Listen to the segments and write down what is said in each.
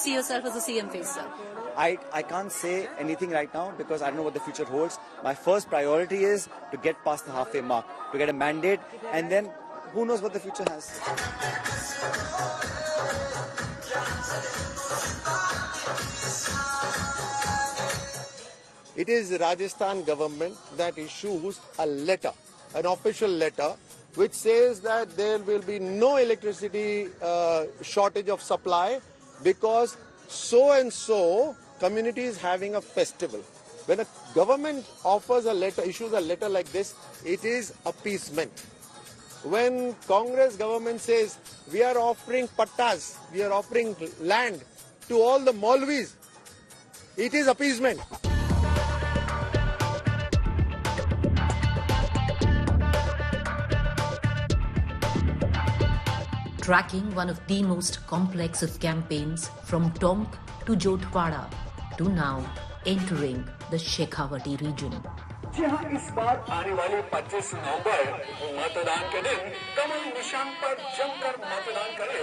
see yourself as a CM phase, sir? I can't say anything right now because I don't know what the future holds. My first priority is to get past the halfway mark, to get a mandate, and then who knows what the future has. It is Rajasthan government that issues a letter, an official letter, which says that there will be no electricity shortage of supply because so and so community is having a festival. When a government offers a letter, issues a letter like this, it is appeasement. When Congress government says we are offering pattas, we are offering land to all the Maulvis, it is appeasement. Tracking one of the most complex of campaigns from Tonk to Jodhwara to now entering the Shekhawati region. जहां इस बार आने वाले 25 नवंबर मतदान के दिन कमल निशान पर जमकर मतदान करें।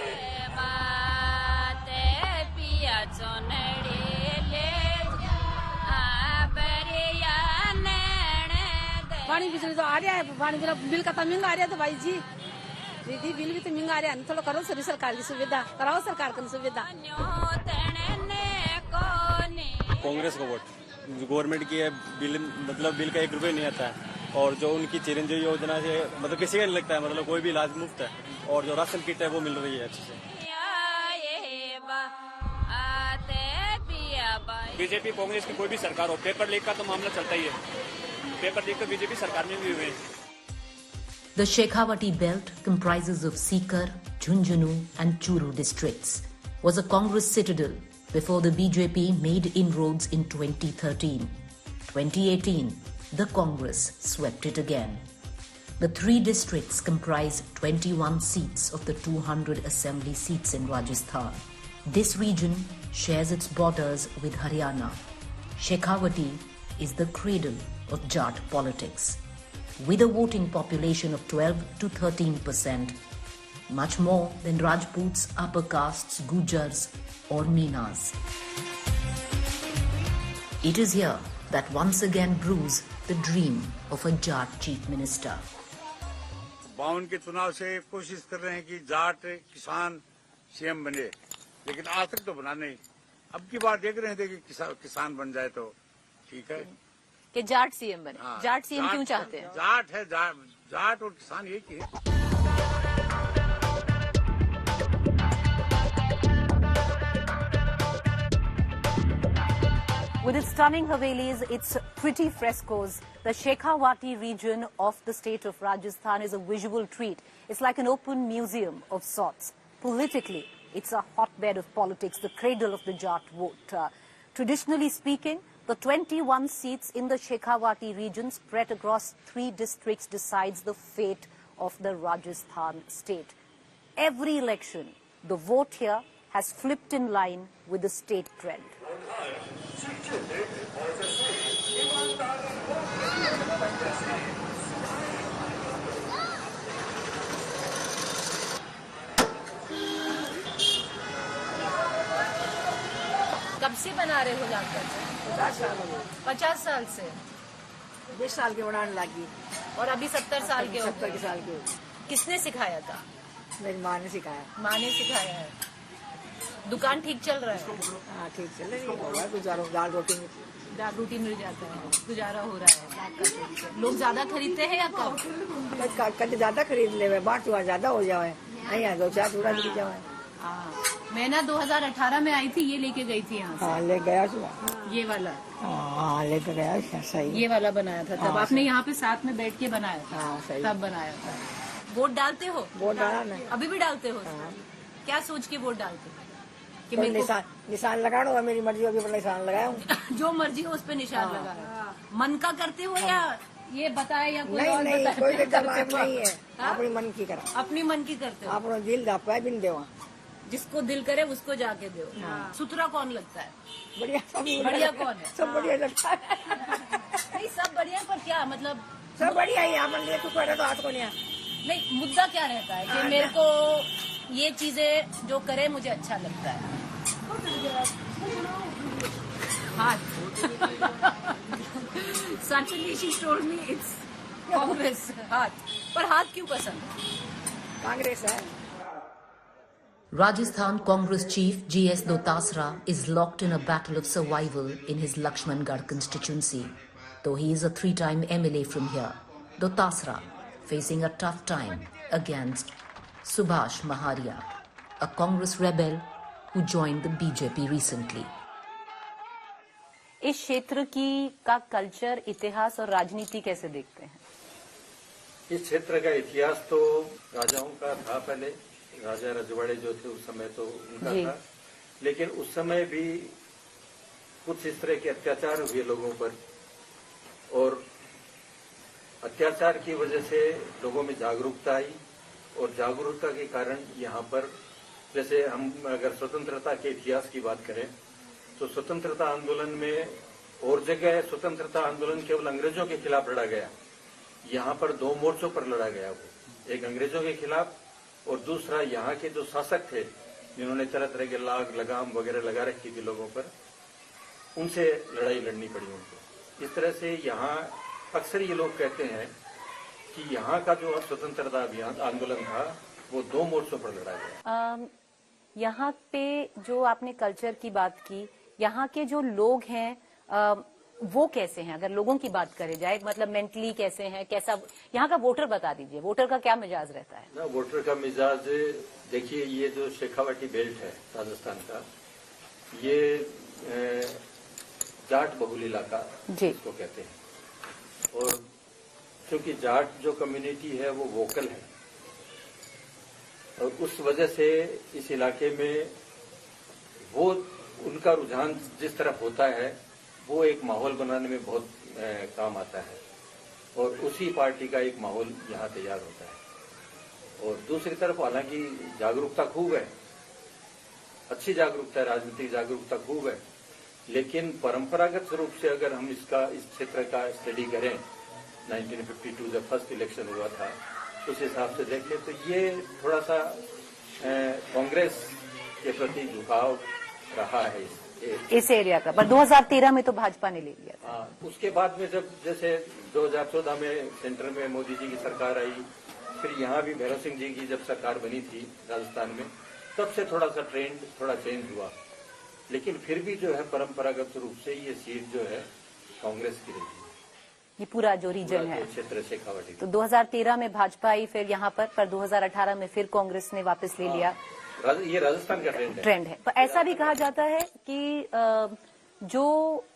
पानी बिजली तो आ रहा है, पानी बिल का तो महंगा आ रहा है तो भाई जी दीदी बिल भी तो महंगा आ रहा है, थोड़ा करो सर सरकार की सुविधा, कराओ सरकार की सुविधा। कांग्रेस को वोट, गवर्नमेंट की है बिल, मतलब बिल का 1 रुपये नहीं आता है, और जो उनकी चिरंजीवी योजना से मतलब किसी का नहीं लगता है, मतलब कोई भी इलाज मुफ्त है, और जो राशन किट है वो मिल रही है अच्छे से। बीजेपी कांग्रेस की कोई भी सरकार हो, पेपर लीक का तो मामला चलता ही है, पेपर लीक तो बीजेपी सरकार में भी हुए हैं। The Shekhawati belt comprises of Sikar, Jhunjhunu and Churu districts. Was a Congress citadel before the BJP made inroads in 2013. 2018, the Congress swept it again. The 3 districts comprise 21 seats of the 200 assembly seats in Rajasthan. This region shares its borders with Haryana. Shekhawati is the cradle of Jat politics. With a voting population of 12 to 13%, much more than Rajputs, upper castes, Gujars or Meenas. It is here that once again brews the dream of a Jat chief minister. 52 के चुनाव से कोशिश कर रहे हैं कि जाट किसान CM बने, लेकिन आज तक तो बना नहीं। अब की बार देख रहे थे कि किसान बन जाए तो ठीक है कि जाट सीएम बने। हाँ, जाट सीएम क्यों चाहते हैं? जाट है, जाट और किसान एक ही है। With its stunning Havelis, its pretty frescoes, the Shekhawati region of the state of Rajasthan is a visual treat. It's like an open museum of sorts. Politically, it's a hotbed of politics, the cradle of the Jat vote. Traditionally speaking, the 21 seats in the Shekhawati region spread across 3 districts decides the fate of the Rajasthan state. Every election, the vote here has flipped in line with the state trend. कब से बना रहे हो जाकर? 50 साल हो गए। 50 साल से? 20 साल के बनाने लगी और अभी 70 साल के हो? 70 साल के। किसने सिखाया था? मेरी माँ ने सिखाया। माँ ने सिखाया है। दुकान ठीक चल रहा है? हाँ ठीक चल रही है, गुजारा दाल रोटी मिल जाता है, गुजारा हो रहा है। लोग ज्यादा खरीदते हैं या कम? कभी ज्यादा खरीद ले, बांट हुआ ज्यादा हो जाए, नहीं 2-4 चूड़ा बिक जाए। मैं ना 2018 में आई थी, ये लेके गई थी यहाँ से। हाँ ले गया ये वाला? हाँ लेके गया, सही। ये वाला बनाया था तब आपने यहाँ पे साथ में बैठ के बनाया था? हाँ सही, तब बनाया था। वोट डालते हो? वोट डाला नहीं। अभी भी डालते हो? क्या सोच के वोट डालते हो? कि तो निशान लगा दो, मेरी मर्जी होगी पर निशान लगाया। जो मर्जी हो उस पे निशान लगा। मन का करते हो या ये बताए या कोई और नहीं, कोई दिक्कत नहीं है, अपनी मन की करा। अपनी मन की करते हो? अपना दिल दापा है बिन देवा, जिसको दिल करे उसको जाके दो। सुथरा कौन लगता है? बढ़िया कौन है? सब बढ़िया लगता है। नहीं सब बढ़िया, पर क्या मतलब? सब बढ़िया ही, अपन लिए तू करे तो हाथ को नहीं। नहीं मुद्दा क्या रहता है कि मेरे को ये चीजें जो करे मुझे अच्छा लगता है। हाथ suddenly she told me it's Congress हाथ, पर हाथ क्यों पसंद है? कांग्रेस है। Rajasthan Congress chief G.S. Dotasra is locked in a battle of survival in his Lakshmangarh constituency. Though he is a 3-time MLA from here, Dotasra facing a tough time against Subhash Maharia, a Congress rebel who joined the BJP recently. इस क्षेत्र की का culture, इतिहास और राजनीति कैसे देखते हैं? इस क्षेत्र का इतिहास तो राजाओं का था, पहले राजा रजवाड़े जो थे उस समय तो उनका था, लेकिन उस समय भी कुछ इस तरह के अत्याचार हुए लोगों पर, और अत्याचार की वजह से लोगों में जागरूकता आई, और जागरूकता के कारण यहाँ पर, जैसे हम अगर स्वतंत्रता के इतिहास की बात करें तो स्वतंत्रता आंदोलन में और जगह स्वतंत्रता आंदोलन केवल अंग्रेजों के खिलाफ लड़ा गया, यहाँ पर 2 मोर्चों पर लड़ा गया। वो एक अंग्रेजों के खिलाफ और दूसरा यहाँ के जो शासक थे जिन्होंने तरह तरह के लगाम वगैरह लगा रखी थी लोगों पर, उनसे लड़ाई लड़नी पड़ी उनको। इस तरह से यहाँ अक्सर ये लोग कहते हैं कि यहाँ का जो स्वतंत्रता अभियान आंदोलन था वो 2 मोर्चों पर लड़ा गया। यहाँ पे जो आपने कल्चर की बात की, यहाँ के जो लोग हैं वो कैसे हैं? अगर लोगों की बात करें जाए, मतलब मेंटली कैसे हैं, कैसा यहाँ का वोटर बता दीजिए, वोटर का क्या मिजाज रहता है? ना, वोटर का मिजाज देखिए, ये जो शेखावाटी बेल्ट है राजस्थान का, ये जाट बहुल इलाका इसको कहते हैं, और क्योंकि जाट जो कम्युनिटी है वो वोकल है, और उस वजह से इस इलाके में वो उनका रुझान जिस तरफ होता है वो एक माहौल बनाने में बहुत काम आता है, और उसी पार्टी का एक माहौल यहाँ तैयार होता है। और दूसरी तरफ हालांकि जागरूकता खूब है, अच्छी जागरूकता है, राजनीतिक जागरूकता खूब है, लेकिन परंपरागत रूप से अगर हम इस क्षेत्र का स्टडी करें, 1952 जब फर्स्ट इलेक्शन हुआ था उस हिसाब से देखें तो ये थोड़ा सा कांग्रेस के प्रति झुकाव रहा है इस एरिया का। पर 2013 में तो भाजपा ने ले लिया था। उसके बाद में जब जैसे 2014 में सेंटर में मोदी जी की सरकार आई, फिर यहाँ भी भैरव सिंह जी की जब सरकार बनी थी राजस्थान में, तब से थोड़ा सा ट्रेंड थोड़ा चेंज हुआ, लेकिन फिर भी जो है परंपरागत रूप से ये सीट जो है कांग्रेस की रही। ये पूरा जो रीजन है क्षेत्र शेखावाटी, तो 2013 में भाजपा आई, फिर यहाँ पर 2018 में फिर कांग्रेस ने वापस ले लिया। ये राजस्थान का ट्रेंड है। पर ऐसा भी कहा जाता है कि जो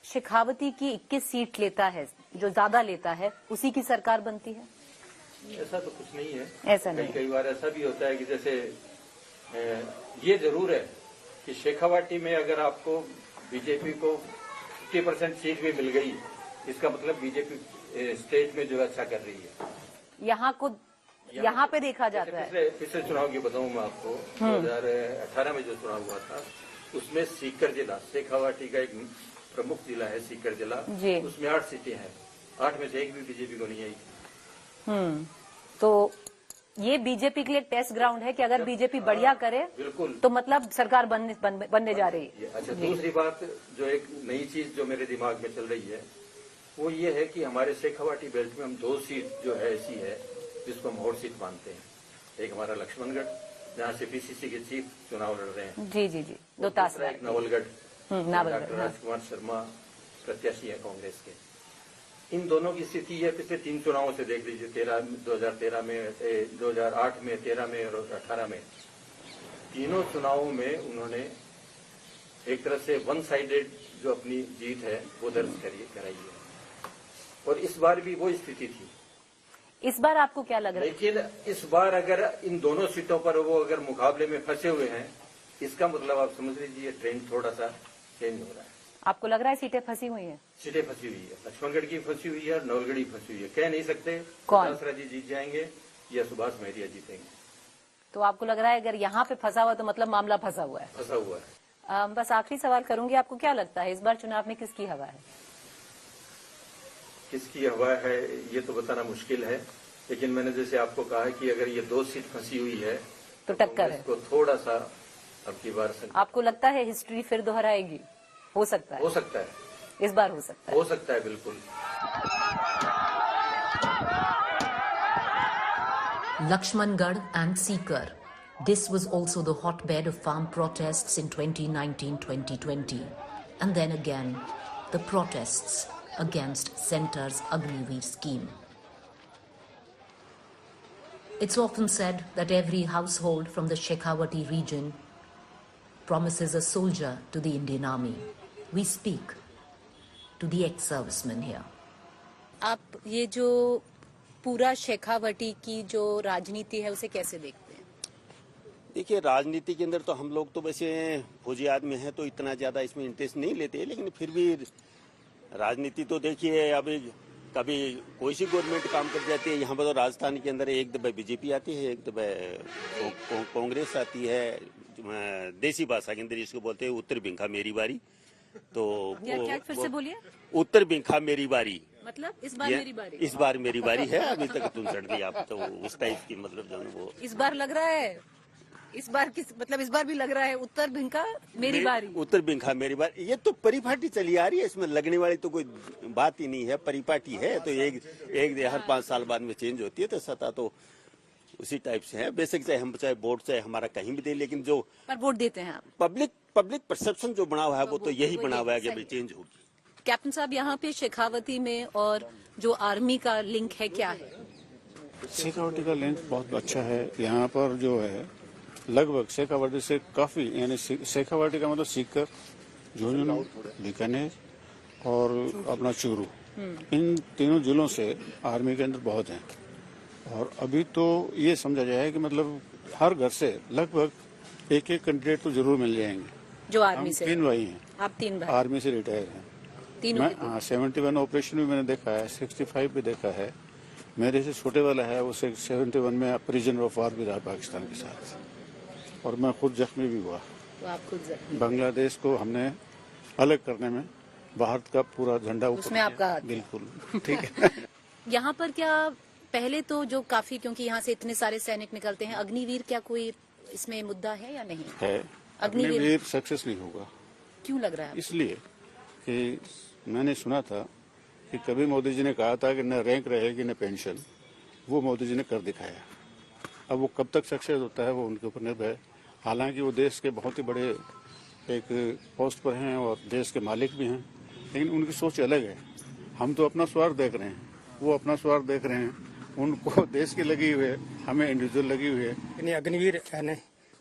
शेखावती की 21 सीट लेता है, जो ज्यादा लेता है, उसी की सरकार बनती है। ऐसा तो कुछ नहीं है, ऐसा नहीं। कई बार ऐसा भी होता है कि जैसे ये जरूर है कि शेखावाटी में अगर आपको बीजेपी को 50% सीट भी मिल गई, इसका मतलब बीजेपी स्टेट में जो है अच्छा कर रही है। यहाँ पे देखा जाता है। पिछले चुनाव की बताऊं मैं आपको, 2018 में जो चुनाव हुआ था उसमें सीकर जिला, शेखावाटी का एक प्रमुख जिला है सीकर जिला, उसमें 8 सीटें हैं, 8 में से एक भी बीजेपी को नहीं आई। तो ये बीजेपी के लिए टेस्ट ग्राउंड है कि अगर बीजेपी बढ़िया करे बिल्कुल तो मतलब सरकार बनने जा रही है। अच्छा, दूसरी बात जो एक नई चीज जो मेरे दिमाग में चल रही है वो ये है कि हमारे शेखावाटी बेल्ट में हम 2 सीट जो है ऐसी है जिसको हम हॉट सीट मानते हैं। एक हमारा लक्ष्मणगढ़ जहाँ से पीसीसी के चीफ चुनाव लड़ रहे हैं, जी, दोतासरा। एक नवलगढ़, डॉक्टर राजकुमार शर्मा प्रत्याशी है कांग्रेस के। इन दोनों की स्थिति है पिछले 3 चुनावों से देख लीजिए, 2013 में, 2008 में, 13 में और 18 में, तीनों चुनावों में उन्होंने एक तरह से 1 साइडेड जो अपनी जीत है वो दर्ज कराई है, और इस बार भी वो स्थिति थी। इस बार आपको क्या लग रहा है? लेकिन इस बार अगर इन दोनों सीटों पर वो अगर मुकाबले में फंसे हुए हैं, इसका मतलब आप समझ लीजिए ट्रेंड थोड़ा सा चेंज हो रहा है। आपको लग रहा है सीटें फंसी हुई हैं? सीटें फंसी हुई है, लक्ष्मणगढ़ की फंसी हुई है और नवलगढ़ की फंसी हुई है। कह नहीं सकते कौन दोतासरा जी जीत जाएंगे या सुभाष महरिया जीतेंगे। तो आपको लग रहा है अगर यहाँ पे फंसा हुआ तो मतलब मामला फंसा हुआ है? फंसा हुआ है। बस आखिरी सवाल करूंगी, आपको क्या लगता है इस बार चुनाव में किसकी हवा है? किसकी हवा है ये तो बताना मुश्किल है, लेकिन मैंने जैसे आपको कहा कि अगर ये 2 सीट फंसी हुई है तो टक्कर है, इसको थोड़ा सा अब की बार आपको लगता है हिस्ट्री फिर दोहराएगी? हो सकता है, हो सकता है, इस बार हो सकता है, हो सकता है, बिल्कुल। Lakshmangarh and Sikar. This was also the hotbed of farm protests in 2019-2020. And then again, the protests against Centre's Agniveer scheme. It's often said that every household from the Shekhawati region promises a soldier to the Indian Army. We speak to the ex-servicemen here. आप ये जो पूरा शेखावटी की जो राजनीति है उसे कैसे देखते हैं? देखिए, राजनीति के अंदर तो हम लोग तो वैसे फौजी आदमी हैं तो इतना ज्यादा इसमें इंटरेस्ट नहीं लेते, लेकिन फिर भी राजनीति तो देखिए, अभी कभी कोई सी गवर्नमेंट काम कर जाती है। यहाँ पर तो राजस्थान के अंदर एक दफे बीजेपी आती है, एक दफे कांग्रेस आती है। देसी भाषा के अंदर इसको बोलते हैं उत्तर बिंखा मेरी बारी। तो क्या फिर से बोलिए? उत्तर बिंखा मेरी बारी, मतलब इस बार मेरी बारी, इस बार मेरी बारी है। अभी तक तुम चढ़ दी आप, तो उस टाइप की मतलब जो वो इस बार लग रहा है, इस बार इस बार भी लग रहा है उत्तर बिंखा मेरी बारी, उत्तर बिंखा मेरी बारी। ये तो परिपाटी चली आ रही है, इसमें लगने वाली तो कोई बात ही नहीं है। परिपाटी है तो एक हर 5 साल बाद में चेंज होती है, तो सत्ता तो उसी टाइप से है। बेसिक चाहे वोट चाहे हमारा कहीं भी दे, लेकिन जो पर वोट देते हैं आप, पब्लिक परसेप्शन जो बना हुआ है वो तो यही बना हुआ है कि अभी चेंज होगी। कैप्टन साहब, यहाँ पे शेखावती में और जो आर्मी का लिंक है क्या है? शेखावटी का लिंक बहुत अच्छा है। यहाँ पर जो है लगभग शेखावटी से काफी, यानी शेखावटी का मतलब सीकर, झुंझुनू, बीकानेर और अपना चूरू, इन तीनों जिलों से आर्मी के अंदर बहुत हैं। और अभी तो ये समझा जाए कि मतलब हर घर से लगभग एक कैंडिडेट तो जरूर मिल जाएंगे जो आर्मी से। 3 भाई हैं। आप 3 भाई आर्मी से रिटायर हैं तीनों? हाँ, 71 ऑपरेशन भी मैंने देखा है, 65 भी देखा है। मेरे से छोटे वाला है वो 71 में प्रिजनर ऑफ वार भी रहा पाकिस्तान के साथ, और मैं खुद जख्मी भी हुआ। तो आप खुद जख्मी? बांग्लादेश को हमने अलग करने में भारत का पूरा झंडा उसमें आपका हाथ? बिल्कुल ठीक है। यहाँ पर क्या पहले तो जो काफी, क्योंकि यहाँ से इतने सारे सैनिक निकलते हैं, अग्निवीर क्या कोई इसमें मुद्दा है या नहीं है? अग्निवीर सक्सेस नहीं होगा। क्यों लग रहा है? इसलिए कि मैंने सुना था कि कभी मोदी जी ने कहा था कि न रैंक रहेगी न पेंशन, वो मोदी जी ने कर दिखाया। अब वो कब तक सक्सेस होता है वो उनके ऊपर निर्भर है। हालांकि वो देश के बहुत ही बड़े एक पोस्ट पर हैं और देश के मालिक भी हैं, लेकिन उनकी सोच अलग है। हम तो अपना स्वार्थ देख रहे हैं, वो अपना स्वार्थ देख रहे हैं। उनको देश की लगी हुई है, हमें इंडिविजुअल लगी हुई है। अग्निवीर है न,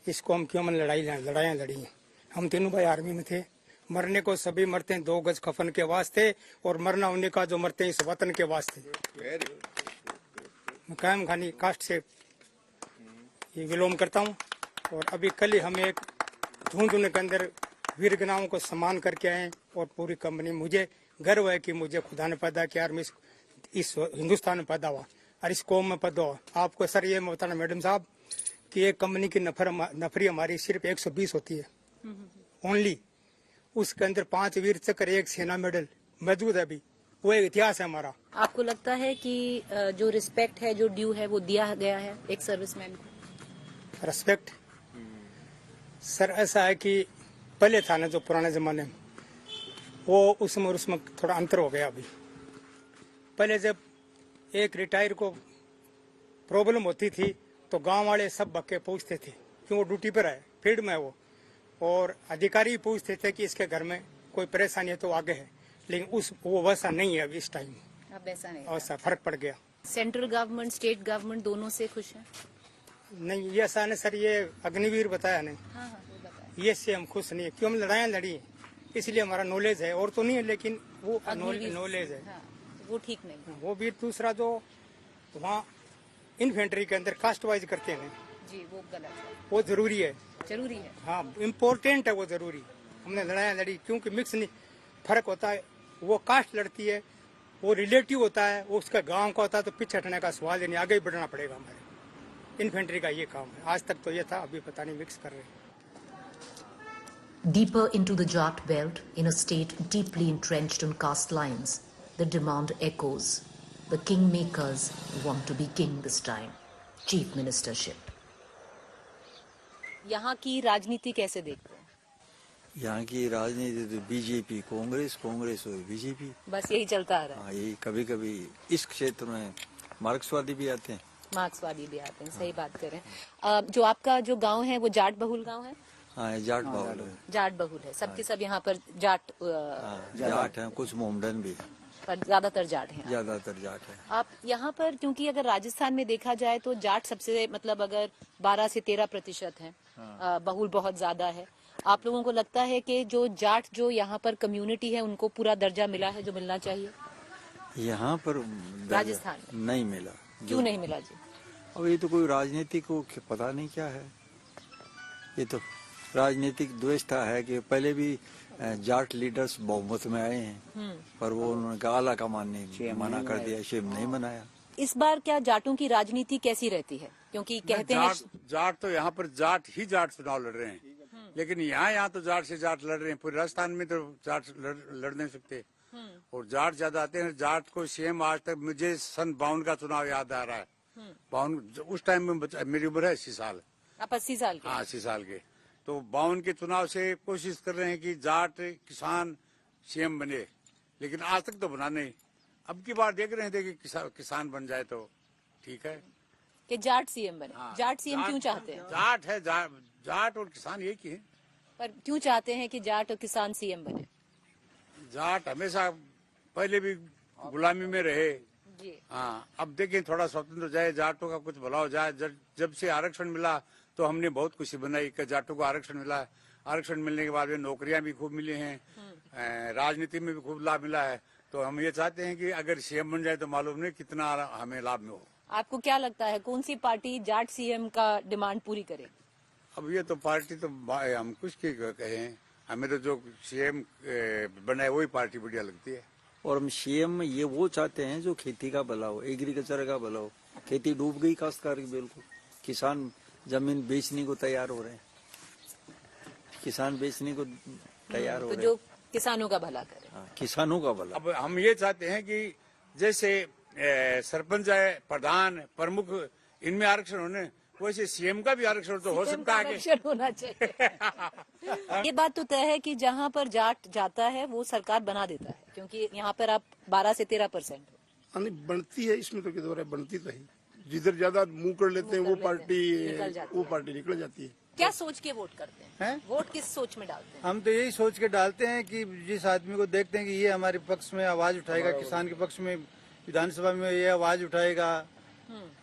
इसको हम क्यों लड़ाइयाँ लड़ी। हम तीनों भाई आर्मी में थे, मरने को सभी मरते हैं 2 गज कफन के वास्ते, और मरना उन्हीं का जो मरते हैं इस वतन के वास्ते। मैं कायम खानी कास्ट से ये विलोम करता हूँ। और अभी कल ही हम एक झुंझुनू के अंदर वीरगनाओं को सम्मान करके आए, और पूरी कंपनी, मुझे गर्व है कि मुझे खुदा ने पैदा किया और मैं इस हिंदुस्तान में पैदा हुआ और इस कौम में पैदा हुआ। आपको सर ये बताना मैडम साहब कि एक कंपनी की नफरी हमारी सिर्फ 120 होती है ओनली। उसके अंदर 5 वीर चक्र, 1 सेना मेडल मौजूद है अभी। वो एक इतिहास है हमारा। आपको लगता है कि जो रिस्पेक्ट है, जो ड्यू है, वो दिया गया है एक सर्विसमैन को? रेस्पेक्ट सर ऐसा है कि पहले था ना जो पुराने जमाने में, वो उसमें और उसमें थोड़ा अंतर हो गया। अभी पहले जब एक रिटायर को प्रॉब्लम होती थी तो गांव वाले सब बक्के पूछते थे कि वो ड्यूटी पर है, फील्ड में है वो, और अधिकारी पूछते थे कि इसके घर में कोई परेशानी है तो आगे है। लेकिन वो वैसा नहीं है अभी इस टाइम। अब ऐसा नहीं, वैसा फर्क पड़ गया। सेंट्रल गवर्नमेंट, स्टेट गवर्नमेंट दोनों से खुश है? नहीं, ये ऐसा नहीं सर, ये अग्निवीर बताया नहीं। हाँ, वो बताया। ये से हम खुश नहीं है, क्यों हम लड़ाइयाँ लड़ी, इसलिए हमारा नॉलेज है, और तो नहीं है, लेकिन वो नॉलेज है। हाँ, वो ठीक नहीं। वो भी दूसरा जो वहाँ इन्फेंट्री के अंदर कास्ट वाइज करते हैं जी, वो गलत है। वो जरूरी है, जरूरी है। हाँ, इम्पोर्टेंट है वो जरूरी। हमने लड़ाइयाँ लड़ी क्योंकि मिक्स नहीं, फर्क होता है। वो कास्ट लड़ती है, वो रिलेटिव होता है, वो उसका गांव का होता है, तो पीछे हटने का सवाल ही नहीं, आगे ही बढ़ना पड़ेगा। हमारे इन्फेंट्री का ये काम है। आज तक तो ये था, अभी पता नहीं मिक्स कर रहे हैं। Deeper into the Jat belt, in a state deeply entrenched on caste lines, the demand echoes. The kingmakers want to be king this time. Chief ministership. यहाँ की राजनीति कैसे देखते हैं? यहाँ की राजनीति तो बीजेपी कांग्रेस, कांग्रेस और बीजेपी, बस यही चलता आ रहा है। हाँ, यही कभी कभी इस क्षेत्र में मार्क्सवादी भी आते हैं, मार्क्सवादी भी आते हैं, सही बात करें। जो आपका जो गांव है वो जाट बहुल गांव है? हाँ जाट बहुल है, जाट बहुल है, सबके सब यहाँ पर जाट जाट है, कुछ मोमडन भी है, पर ज्यादातर जाट हैं। ज्यादातर जाट है। आप यहाँ पर, क्योंकि अगर राजस्थान में देखा जाए तो जाट सबसे मतलब अगर 12 से 13% है, बहुल बहुत ज्यादा है। आप लोगों को लगता है कि जो जाट जो यहाँ पर कम्युनिटी है उनको पूरा दर्जा मिला है जो मिलना चाहिए? यहाँ पर राजस्थान में नहीं मिला। क्यों नहीं मिला जी? अब ये तो कोई राजनीति को पता नहीं क्या है, ये तो राजनीतिक द्वेषता है कि पहले भी जाट लीडर्स बहुमत में आए हैं, पर वो उन्होंने आला कमान ने मना कर दिया, शेम नहीं मनाया। इस बार क्या जाटों की राजनीति कैसी रहती है? क्योंकि कहते हैं जाट तो यहाँ पर जाट ही जाट चुनाव लड़ रहे हैं, लेकिन यहाँ तो जाट से जाट लड़ रहे हैं। पूरे राजस्थान में तो जाट लड़ नहीं सकते, और जाट ज्यादा आते हैं। जाट को सीएम आज तक, मुझे सन 52 का चुनाव याद आ रहा है, 52 उस टाइम में मेरी उम्र है 80 साल। आप 80 साल के? हाँ 80 साल के। तो 52 के चुनाव से कोशिश कर रहे हैं कि जाट किसान सीएम बने, लेकिन आज तक तो बना नहीं। अब की बार देख रहे हैं कि किसान बन जाए तो ठीक है कि जाट सीएम बने। हाँ, जाट सीएम क्यों चाहते हैं? जाट है, जाट और किसान एक ही है। पर क्यों चाहते हैं कि जाट और किसान सीएम बने? जाट हमेशा पहले भी गुलामी में रहे, जी। हाँ, अब देखें थोड़ा स्वतंत्र जाए, जाटों का कुछ भला हो जाए। जब से आरक्षण मिला तो हमने बहुत खुशी बनाई कि जाटों को आरक्षण मिला। आरक्षण मिलने के बाद में नौकरियां भी खूब मिली हैं, राजनीति में भी खूब लाभ मिला है। तो हम ये चाहते हैं कि अगर सीएम बन जाए तो मालूम नहीं कितना हमें लाभ में हो। आपको क्या लगता है कौन सी पार्टी जाट सीएम का डिमांड पूरी करे? अब ये तो पार्टी तो हम कुछ की कहें, हमें तो जो सीएम बनाए वही पार्टी बढ़िया लगती है। और हम सीएम में ये वो चाहते हैं जो खेती का भला हो, एग्रीकल्चर का भला हो। खेती डूब गई काश्तकार की, बिल्कुल। किसान जमीन बेचने को तैयार हो रहे हैं, किसान बेचने को तैयार हो रहे हैं। जो किसानों का भला करे। हाँ, किसानों का भला। अब हम ये चाहते हैं कि जैसे सरपंच है, प्रधान, प्रमुख, इनमें आरक्षण होने, वैसे सीएम का भी आरक्षण तो हो सकता है। आरक्षण होना चाहिए। ये बात तो तय है कि जहाँ पर जाट जाता है वो सरकार बना देता है, क्योंकि यहाँ पर आप 12 से 13% हो। बनती है इसमें तो क्या हो रहा है, बनती तो है। जिधर ज्यादा मुंह कर लेते हैं वो पार्टी निकल जाती है। क्या सोच के वोट करते हैं? वोट किस सोच में डालते हैं? हम तो यही सोच के डालते हैं कि जिस आदमी को देखते हैं कि ये हमारे पक्ष में आवाज उठाएगा, किसान के पक्ष में विधानसभा में ये आवाज उठाएगा,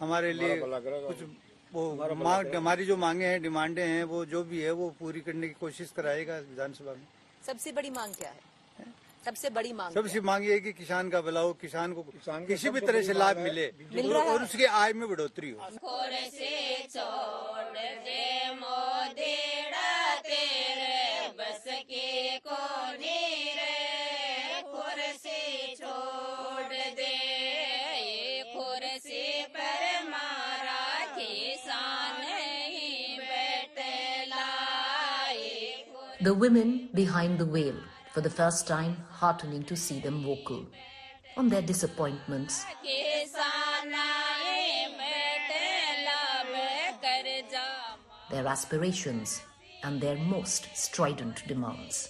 हमारे लिए कुछ वो मांग, हमारी जो मांगे हैं, डिमांडें हैं, वो जो भी है वो पूरी करने की कोशिश कराएगा विधानसभा में। सबसे बड़ी मांग क्या है? सबसे बड़ी मांग सबसे मांग ये है कि किसान का भला हो, किसान को किसी भी तरह से लाभ मिले और उसकी आय में बढ़ोतरी हो। The women behind the veil, for the first time, heartening to see them vocal on their disappointments, their aspirations, and their most strident demands.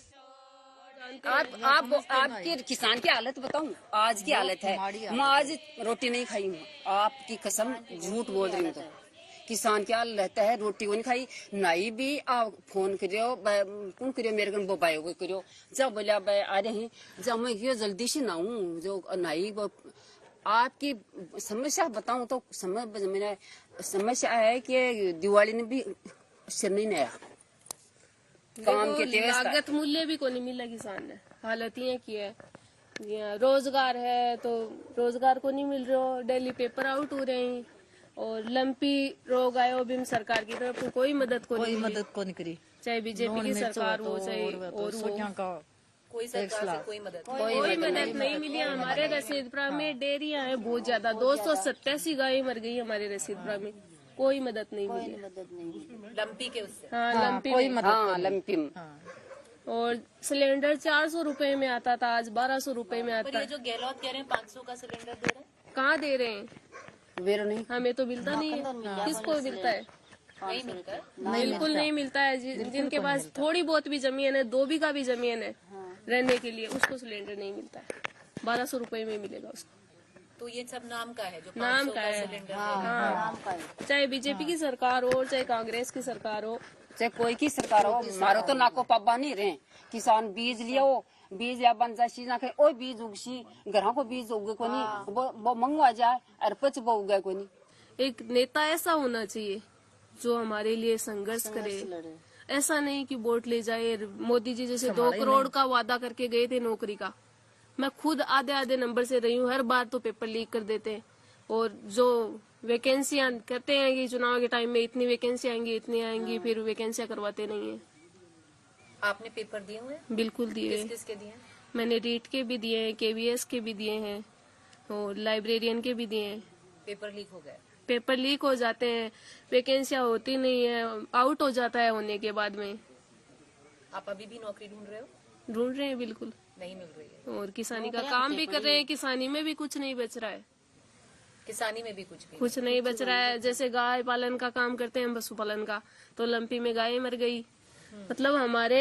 आपकी किसान की हालत बताऊं, आज की हालत है, मैं आज रोटी नहीं खाई हूँ, आपकी कसम झूठ बोल रही हूँ। तो किसान क्या रहता है, रोटी को नहीं खाई, नाई भी आप फोन करियो, कौन करियो मेरे को बाय करियो, जब बोला आ रहे हैं, जब मैं ये जल्दी से ना हूँ जो नाई आपकी समस्या बताऊं तो मेरा समस्या है कि दिवाली ने भी सिर नहीं नया काम के लागत मूल्य भी को नहीं मिला किसान ने, हालत ये की है। रोजगार है तो रोजगार को नहीं मिल रहा, डेली पेपर आउट हो रहे हैं, और लंपी रोग आयो भी सरकार की तरफ कोई मदद को नहीं करी, चाहे बीजेपी की सरकार हो चाहे और हो, कोई सरकार से कोई मदद नहीं मिली। हमारे रसीदपुरा में डेयरियां है बहुत ज्यादा, 287 गायें मर गई हमारे रसीदपुरा में, कोई मदद नहीं मिली। लंपी के उससे? हाँ, लंपी लंपी। और सिलेंडर 400 रुपए में आता था, आज 1200 रुपए में आता है। ये जो गहलोत कह रहे हैं 500 का सिलेंडर दे रहे हैं, कहाँ दे रहे हैं? वेरो नहीं, हमें तो मिलता नहीं है। किसको मिलता है? नहीं मिलता है, बिल्कुल नहीं मिलता है। जिनके पास थोड़ी बहुत भी जमीन है, 2 बीघा भी जमीन है रहने के लिए, उसको सिलेंडर नहीं मिलता है। 1200 रुपए में मिलेगा उसको। तो ये सब नाम का है, जो नाम 500 का है, सिलेंडर हाँ। चाहे बीजेपी की सरकार हो, चाहे कांग्रेस की सरकार हो, चाहे कोई की सरकार हो, मारो तो नाको पाबा नहीं रहे। किसान बीज लिया हो, बीज या बन जाए ना कहे ओ बीज उगसी, घर को बीज उगे को नहीं, वो मंगवा जाए और पच वो उगे को नहीं। एक नेता ऐसा होना चाहिए जो हमारे लिए संघर्ष करे। ऐसा नहीं कि वोट ले जाए। मोदी जी जैसे 2 करोड़ का वादा करके गए थे नौकरी का, मैं खुद आधे नंबर से रही हूँ। हर बार तो पेपर लीक कर देते हैं, और जो वैकेंसियां कहते हैं कि चुनाव के टाइम में इतनी वैकेंसी आएंगी, इतनी आएंगी, फिर वैकेंसियां करवाते नहीं है। आपने पेपर दिए हुए? बिल्कुल दिए। किस किस के दिए? मैंने रीट के भी दिए हैं, KVS के भी दिए हैं, और लाइब्रेरियन के भी दिए हैं। पेपर लीक हो गए? पेपर लीक हो जाते हैं, वैकेंसियां होती नहीं है, आउट हो जाता है होने के बाद में। आप अभी भी नौकरी ढूंढ रहे हो? ढूंढ रहे हैं, बिल्कुल नहीं मिल रही है। और किसानी का काम भी कर रहे हैं, किसानी में भी कुछ नहीं बच रहा है। किसानी में भी कुछ नहीं बच रहा है। जैसे गाय पालन का काम करते हैं, पशुपालन का, तो लंपी में गाय मर गई। मतलब हमारे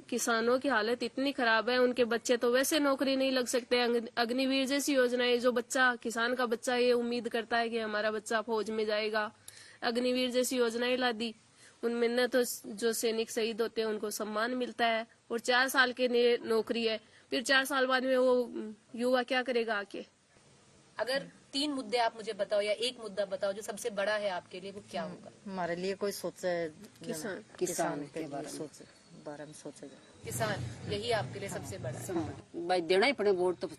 किसानों की हालत इतनी खराब है, उनके बच्चे तो वैसे नौकरी नहीं लग सकते। अग्निवीर जैसी योजनाएं, जो बच्चा, किसान का बच्चा ये उम्मीद करता है कि हमारा बच्चा फौज में जाएगा, अग्निवीर जैसी योजनाएं ला दी। उनमें न तो जो सैनिक शहीद होते हैं उनको सम्मान मिलता है, और 4 साल के लिए नौकरी है। फिर 4 साल बाद में वो युवा क्या करेगा आके? अगर 3 मुद्दे आप मुझे बताओ, या एक मुद्दा बताओ जो सबसे बड़ा है आपके लिए, वो क्या होगा? हमारे लिए कोई सोचे, किसान के बारे में सोचे। किसान, यही आपके लिए सबसे बड़ा है। भाई देना ही पड़े वोट तो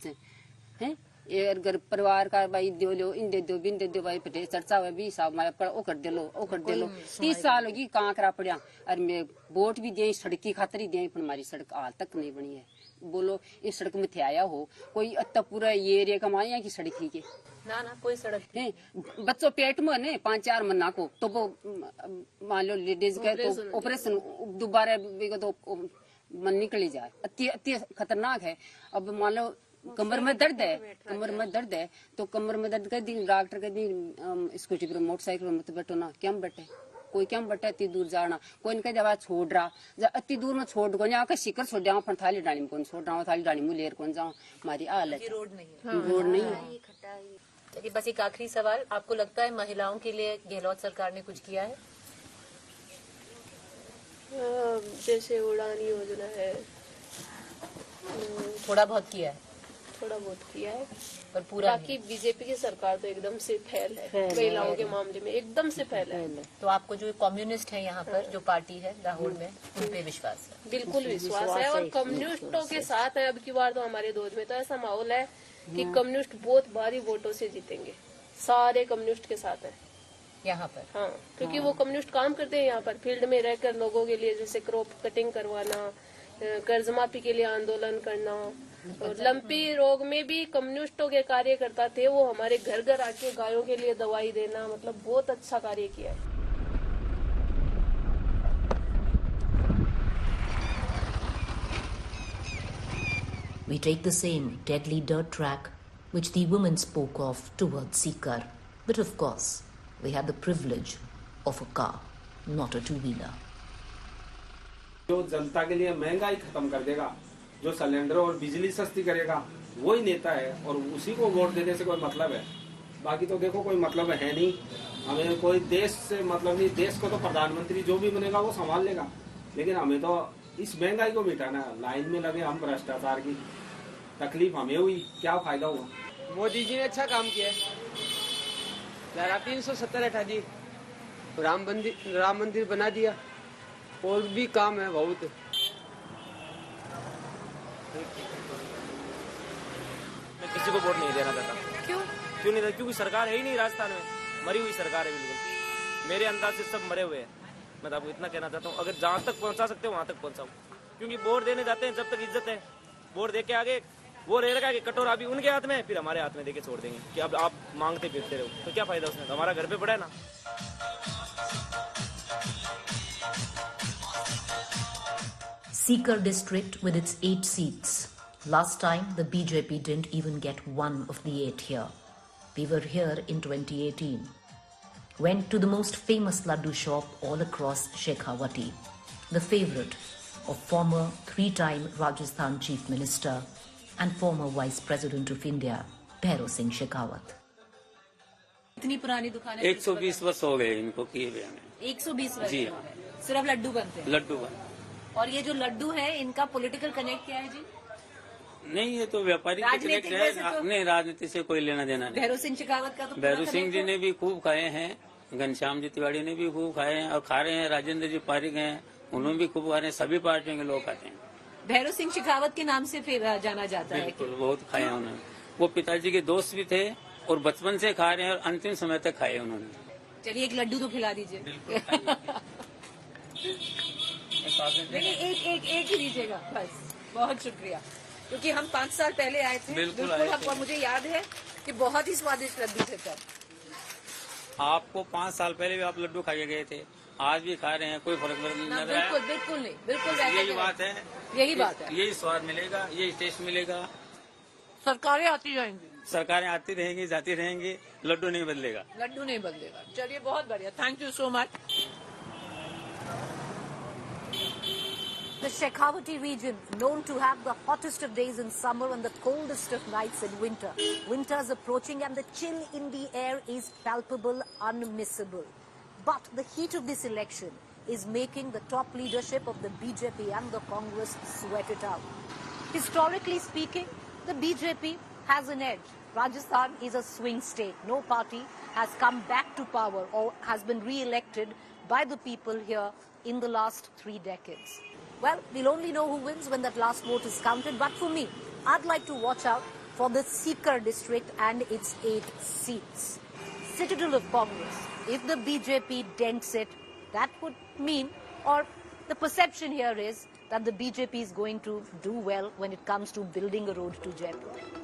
है ये। अगर परिवार का भाई दो लो, इन दे दो, बिन दे दो, भाई पटे चर्चा हुआ भी हिसाब मारे पर ओ कर दे लो, ओ कर दे लो। 30 साल होगी कहाँ करा पड़ा, और मैं वोट भी दिए, सड़क की खातर ही दिए, पर हमारी सड़क आज तक नहीं बनी है। बोलो इस सड़क में थे आया हो कोई, अत्ता पूरा ये एरिया कमाया की सड़क ही के ना कोई सड़क है। बच्चों पेट में ने 5-4 महीना को, तो वो मान लो लेडीज का तो ऑपरेशन दोबारा तो मन निकली जाए, अति खतरनाक है। अब मान लो कमर में दर्द है, तो कमर में दर्द कर दी, डॉक्टर कह दी स्कूटी पर मोटरसाइकिल पर मत बैठो ना, क्या बैठे कोई, क्या बैठे अति दूर जाना, कोई इनका जब छोड़ रहा, जब अति दूर में छोड़ को यहाँ शिकर छोड़ जाऊँ, पर थाली डाली में कौन छोड़ रहा हूँ, थाली डाली में लेर कौन जाऊँ, हमारी हालत रोड नहीं है। चलिए बस एक आखिरी सवाल, आपको लगता है महिलाओं के लिए गहलोत सरकार ने कुछ किया है? जैसे उड़ान योजना है, थोड़ा बहुत किया है, पर पूरा बाकी बीजेपी की सरकार तो एकदम से फैल है महिलाओं के मामले में, एकदम से फैल है। तो आपको जो कम्युनिस्ट है यहाँ पर, जो पार्टी है लाहौर में, उन पे विश्वास है? बिल्कुल विश्वास है, और कम्युनिस्टों के साथ है। अब की बार तो हमारे दोस्त में तो ऐसा माहौल है कि कम्युनिस्ट बहुत भारी वोटों से जीतेंगे। सारे कम्युनिस्ट के साथ है यहाँ पर। हाँ, क्योंकि वो कम्युनिस्ट काम करते हैं यहाँ पर फील्ड में रहकर, लोगों के लिए जैसे क्रॉप कटिंग करवाना, कर्ज माफी के लिए आंदोलन करना, और लंपी रोग में भी कम्युनिस्टों के कार्यकर्ता थे, वो हमारे घर घर आके गायों के लिए दवाई देना, मतलब बहुत अच्छा कार्य किया है। We take the same deadly dirt track which the women spoke of towards Sikar. But of course, we have the privilege of a car, not a two-wheeler. जो जनता के लिए महंगाई खत्म कर देगा, जो सिलेंडर और बिजली सस्ती करेगा, वही नेता है, और उसी को वोट देने से कोई मतलब है। बाकी तो देखो कोई मतलब है नहीं, हमें कोई देश से मतलब नहीं। देश को तो प्रधानमंत्री जो भी बनेगा वो संभाल लेगा, लेकिन हमें तो इस महंगाई को मिटाना है। लाइन में लगे हम, भ्रष्टाचार की तकलीफ हमें हुई, क्या फायदा हुआ? मोदी जी ने अच्छा काम किया है, धारा 370 हटा दी, राम मंदिर बना दिया, और भी काम है बहुत। मैं किसी को वोट नहीं देना चाहता। क्यों नहीं देता? क्योंकि सरकार है ही नहीं राजस्थान में, मरी हुई सरकार है बिल्कुल। मेरे अंदाज से सब मरे हुए हैं। मैं आपको इतना कहना चाहता हूँ, अगर जहाँ तक पहुँचा सकते हो वहाँ तक पहुँचाओ, क्योंकि वोट देने जाते हैं जब तक इज्जत है। वोट दे के आगे वो रह रखा कि कटोरा भी उनके हाथ में, फिर हमारे हाथ में देके छोड़ देंगे कि अब आप मांगते फिरते रहो, तो क्या फायदा उसमें? तो हमारा घर पे पड़ा है ना। Sikar district with its 8 seats. Last time the BJP didn't even get one of the 8 here. We were here in 2018. went to the most famous laddu shop all across Shekhawati, the favorite of former three-time Rajasthan Chief Minister and former Vice President of India, Bhairav Singh Shekhawat. इतनी पुरानी दुकान है? 120 वर्ष हो गए इनको किए हुए हमें। 120 वर्ष जी हो गए। सिर्फ लड्डू बनते हैं? लड्डू बन। और ये जो लड्डू है, इनका पॉलिटिकल कनेक्ट क्या है जी? नहीं, ये तो व्यापारी कनेक्ट है। तो... नहीं, राजनीति से कोई लेना देना नहीं। भैरव सिंह शेखावत का तो भैरव सिंह जी ने भी खूब खाए हैं, घनश्याम जी तिवारी ने भी खूब खाए हैं और खा रहे हैं। राजेंद्र जी पारिक हैं, उन्होंने भी खूब खा रहे हैं। सभी पार्टियों के लोग खाते हैं। भैरव सिंह शेखावत के नाम से फिर जाना जाता है? बिल्कुल, बहुत खाए हैं उन्होंने। वो पिताजी के दोस्त भी थे और बचपन से खा रहे हैं और अंतिम समय तक खाए उन्होंने। चलिए एक लड्डू तो खिला दीजिए। नहीं, एक ही दीजिएगा बस। बहुत शुक्रिया, क्योंकि हम 5 साल पहले आए थे। बिल्कुल और मुझे याद है कि बहुत ही स्वादिष्ट लड्डू थे तब। आपको 5 साल पहले भी आप लड्डू खाए गए थे, आज भी खा रहे हैं, कोई फर्क नहीं लग रहा है। बिल्कुल नहीं, बिल्कुल यही बात है। यही बात है, यही स्वाद मिलेगा, यही टेस्ट मिलेगा। सरकारें आती जाएंगी, सरकारें आती रहेंगी, जाती रहेंगी, लड्डू नहीं बदलेगा। लड्डू नहीं बदलेगा। चलिए बहुत बढ़िया, thank you so much. The Shekhawati region, known to have the hottest of days in summer and the coldest of nights in winter. Winter's approaching and the chill in the air is palpable, unmissable. But the heat of this election is making the top leadership of the BJP and the Congress sweat it out. Historically speaking, the BJP has an edge. Rajasthan is a swing state. No party has come back to power or has been re-elected by the people here in the last 3 decades. Well, we'll only know who wins when that last vote is counted. But for me, I'd like to watch out for the Sikar district and its 8 seats. Citadel of Congress. If the BJP dents it, that would mean, or the perception here is that the BJP is going to do well when it comes to building a road to Jaipur.